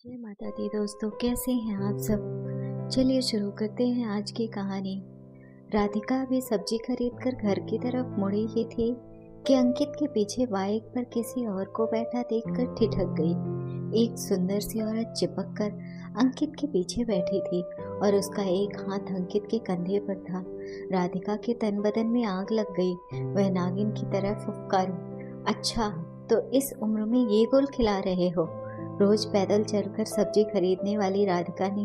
जय माता दी दोस्तों, कैसे हैं आप सब। चलिए शुरू करते हैं आज की कहानी। राधिका अभी सब्जी खरीद कर घर की तरफ मुड़ी ही थी कि अंकित के पीछे बाइक पर किसी और को बैठा देखकर ठिठक गई। एक सुंदर सी औरत चिपक कर अंकित के पीछे बैठी थी और उसका एक हाथ अंकित के कंधे पर था। राधिका के तन बदन में आग लग गई। वह नागिन की तरह फुफकारी, अच्छा तो इस उम्र में ये गुल खिला रहे हो। रोज पैदल चलकर सब्जी खरीदने वाली राधिका ने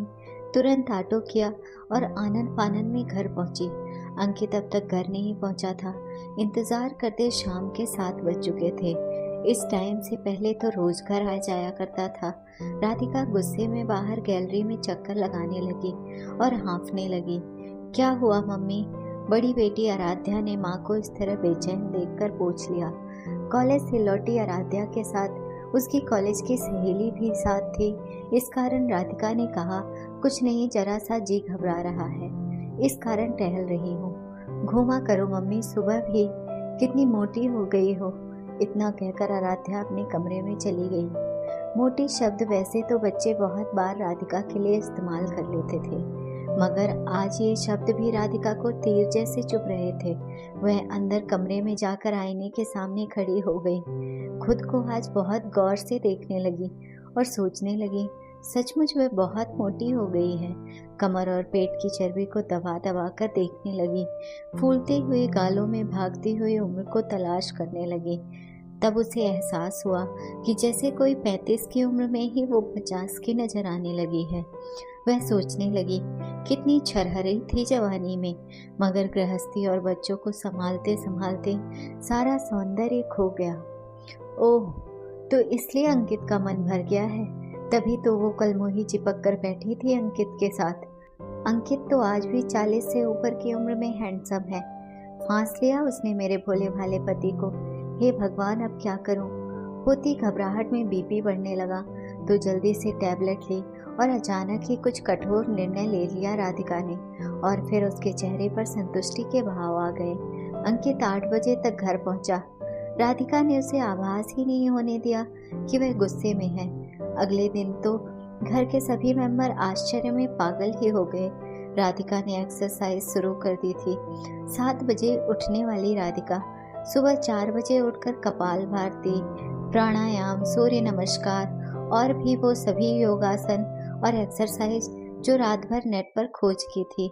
तुरंत ऑटो किया और आनन फानन में घर पहुंची। अंकित अब तक घर नहीं पहुंचा था। इंतजार करते शाम के 7 बज चुके थे। इस टाइम से पहले तो रोज घर आ जाया करता था। राधिका गुस्से में बाहर गैलरी में चक्कर लगाने लगी और हाँफने लगी। क्या हुआ मम्मी? बड़ी बेटी आराध्या ने माँ को इस तरह बेचैन देखकर पूछ लिया। कॉलेज से लौटी आराध्या के साथ उसकी कॉलेज की सहेली भी साथ थी। इस कारण राधिका ने कहा, कुछ नहीं, जरा सा जी घबरा रहा है, इस कारण टहल रही हूँ। घूमा करो मम्मी, सुबह भी कितनी मोटी हो गई हो। इतना कहकर आराध्या अपने कमरे में चली गई। मोटी शब्द वैसे तो बच्चे बहुत बार राधिका के लिए इस्तेमाल कर लेते थे, मगर आज ये शब्द भी राधिका को तीर जैसे चुभ रहे थे। वह अंदर कमरे में जाकर आईने के सामने खड़ी हो गई। खुद को आज बहुत गौर से देखने लगी और सोचने लगी, सचमुच वह बहुत मोटी हो गई है। कमर और पेट की चर्बी को दबा दबा कर देखने लगी। फूलते हुए गालों में भागती हुई उम्र को तलाश करने लगी। तब उसे एहसास हुआ कि जैसे कोई 35 की उम्र में ही वो 50 की नजर आने लगी है। वह सोचने लगी, कितनी छरहरी थी जवानी में, मगर गृहस्थी और बच्चों को संभालते संभालते सारा सौंदर्य खो गया। ओह, तो इसलिए अंकित का मन भर गया है, तभी तो वो कल मोही चिपक कर बैठी थी अंकित के साथ। अंकित तो आज भी 40 से ऊपर की उम्र में हैंडसम है। फांस लिया उसने मेरे भोले भाले पति को। हे भगवान, अब क्या करूं? होती घबराहट में बीपी बढ़ने लगा तो जल्दी से टैबलेट ली और अचानक ही कुछ कठोर निर्णय ले लिया राधिका ने, और फिर उसके चेहरे पर संतुष्टि के भाव आ गए। अंकित 8 बजे तक घर पहुंचा। राधिका ने उसे आभास ही नहीं होने दिया कि वह गुस्से में है। अगले दिन तो घर के सभी मेंबर आश्चर्य में पागल ही हो गए। राधिका ने एक्सरसाइज शुरू कर दी थी। 7 बजे उठने वाली राधिका सुबह 4 बजे उठकर कपाल भारती, प्राणायाम, सूर्य नमस्कार और भी वो सभी योगासन और एक्सरसाइज जो रात भर नेट पर खोज की थी,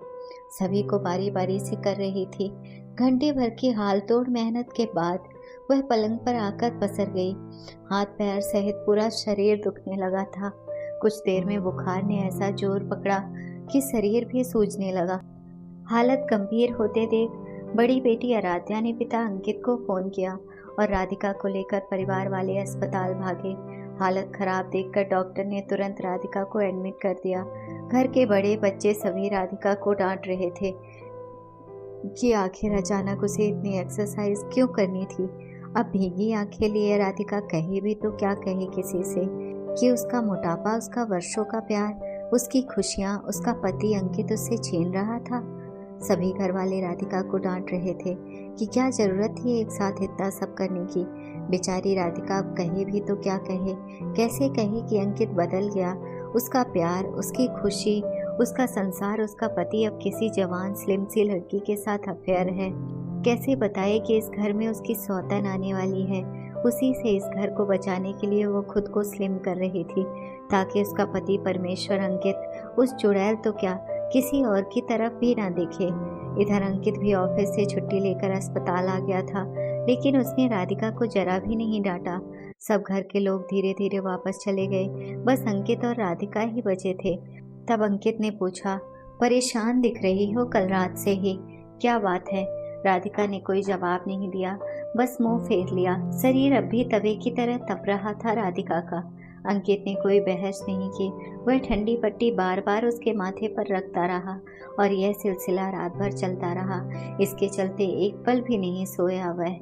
सभी को बारी बारी से कर रही थी। घंटे भर की हाल तोड़ मेहनत के बाद वह पलंग पर आकर पसर गई। हाथ पैर सहित पूरा शरीर दुखने लगा था। कुछ देर में बुखार ने ऐसा जोर पकड़ा कि शरीर भी सूजने लगा। हालत गंभीर होते देख बड़ी बेटी आराध्या ने पिता अंकित को फोन किया और राधिका को लेकर परिवार वाले अस्पताल भागे। हालत खराब देखकर डॉक्टर ने तुरंत राधिका को एडमिट कर दिया। घर के बड़े बच्चे सभी राधिका को डांट रहे थे कि आखिर अचानक उसे इतनी एक्सरसाइज क्यों करनी थी। अब भीगी आंखें लिए राधिका कहे भी तो क्या कहे किसी से कि उसका मोटापा, उसका वर्षों का प्यार, उसकी खुशियाँ, उसका पति अंकित उससे छीन रहा था। सभी घर वाले राधिका को डांट रहे थे कि क्या जरूरत थी एक साथ इतना सब करने की। बेचारी राधिका अब कहे भी तो क्या कहे, कैसे कहे कि अंकित बदल गया। उसका प्यार, उसकी खुशी, उसका संसार, उसका पति अब किसी जवान स्लिम सी लड़की के साथ अफेयर है। कैसे बताए कि इस घर में उसकी सौतन आने वाली है। उसी से इस घर को बचाने के लिए वो खुद को स्लिम कर रही थी ताकि उसका पति परमेश्वर अंकित उस चुड़ैल तो क्या किसी और की तरफ भी ना देखे। इधर अंकित भी ऑफिस से छुट्टी लेकर अस्पताल आ गया था, लेकिन उसने राधिका को जरा भी नहीं डांटा। सब घर के लोग धीरे धीरे वापस चले गए, बस अंकित और राधिका ही बचे थे। तब अंकित ने पूछा, परेशान दिख रही हो कल रात से ही, क्या बात है? राधिका ने कोई जवाब नहीं दिया, बस मुंह फेर लिया। शरीर अब भी तवे की तरह तप रहा था राधिका का। अंकित ने कोई बहस नहीं की। वह ठंडी पट्टी बार बार उसके माथे पर रखता रहा और यह सिलसिला रात भर चलता रहा। इसके चलते एक पल भी नहीं सोया वह।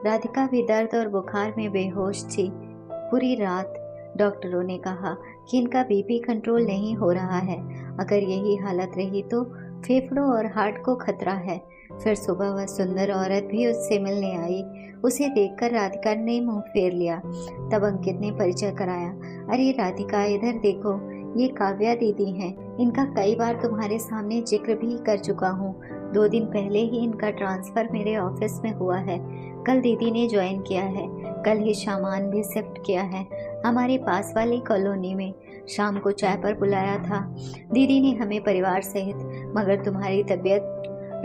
राधिका भी दर्द और बुखार में बेहोश थी पूरी रात। डॉक्टरों ने कहा कि इनका बीपी कंट्रोल नहीं हो रहा है। अगर यही हालत रही तो फेफड़ों और हार्ट को खतरा है। फिर सुबह वह सुंदर औरत भी उससे मिलने आई। उसे देखकर राधिका ने मुंह फेर लिया। तब अंकित ने परिचय कराया। अरे राधिका, इधर देखो, ये काव्या दीदी हैं। इनका कई बार तुम्हारे सामने जिक्र भी कर चुका हूँ। 2 दिन पहले ही इनका ट्रांसफर मेरे ऑफिस में हुआ है। कल दीदी ने ज्वाइन किया है। कल ही सामान भी शिफ्ट किया है हमारे पास वाली कॉलोनी में। शाम को चाय पर बुलाया था दीदी ने हमें परिवार सहित। मगर तुम्हारी तबीयत।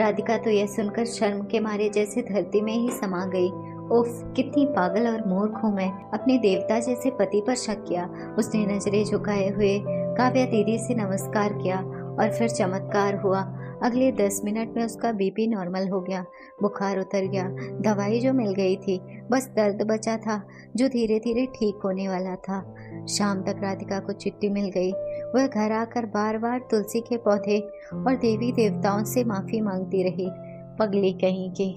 राधिका तो यह सुनकर शर्म के मारे जैसे धरती में ही समा गई। उफ, कितनी पागल और मूर्ख हूँ मैं। अपने देवता जैसे पति पर शक किया। उसने नजरें झुकाए हुए काव्या दीदी से नमस्कार किया और फिर चमत्कार हुआ। अगले 10 मिनट में उसका बीपी नॉर्मल हो गया, बुखार उतर गया। दवाई जो मिल गई थी, बस दर्द बचा था जो धीरे धीरे ठीक होने वाला था। शाम तक राधिका को चिट्ठी मिल गई। वह घर आकर बार बार तुलसी के पौधे और देवी देवताओं से माफी मांगती रही। पगली कहीं की।